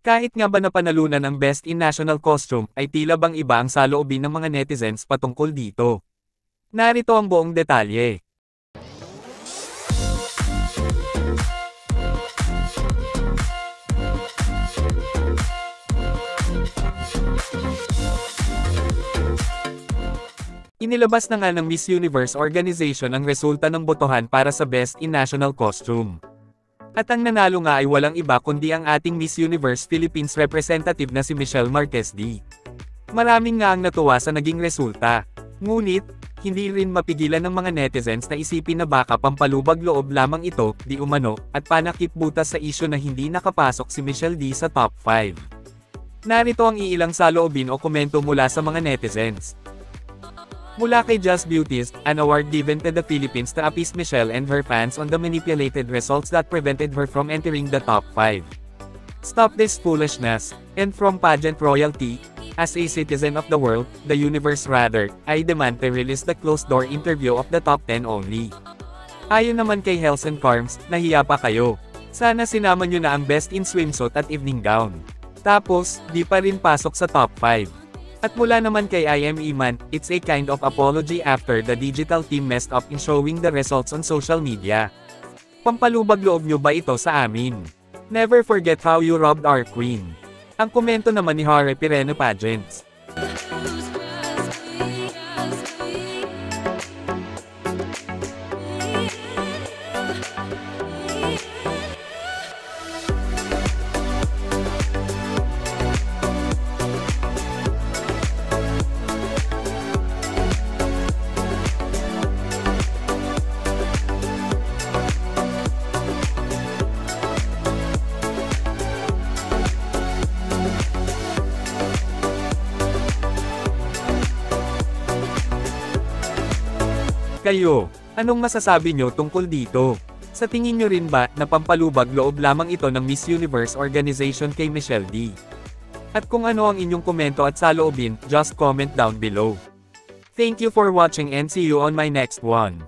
Kahit nga ba napanalunan ang Best in National Costume, ay tila bang iba ang saloobin ng mga netizens patungkol dito. Narito ang buong detalye. Inilabas na nga ng Miss Universe Organization ang resulta ng botohan para sa Best in National Costume. At ang nanalo nga ay walang iba kundi ang ating Miss Universe Philippines representative na si Michelle Marquez D. Maraming nga ang natuwa sa naging resulta. Ngunit, hindi rin mapigilan ng mga netizens na isipin na baka pampalubag loob lamang ito, di umano, at panakip-butas sa isyu na hindi nakapasok si Michelle D sa top 5. Narito ang iilang saloobin o komento mula sa mga netizens. Mula kay Just Beauties, an award given to the Philippines to appease Michelle and her fans on the manipulated results that prevented her from entering the top 5. Stop this foolishness, and from pageant royalty, as a citizen of the world, the universe rather, I demand to release the closed-door interview of the top 10 only. Ayon naman kay Hells and Carms, nahiya pa kayo. Sana sinama nyo na ang best in swimsuit at evening gown. Tapos, di pa rin pasok sa top 5. At mula naman kay IM Iman, it's a kind of apology after the digital team messed up in showing the results on social media. Pampalubag loob nyo ba ito sa amin? Never forget how you robbed our queen. Ang komento naman ni Harry Pireno Pageants. Kayo, anong masasabi nyo tungkol dito? Sa tingin nyo rin ba na pampalubag loob lamang ito ng Miss Universe Organization kay Michelle D? At kung ano ang inyong komento at saloobin, just comment down below. Thank you for watching and see you on my next one.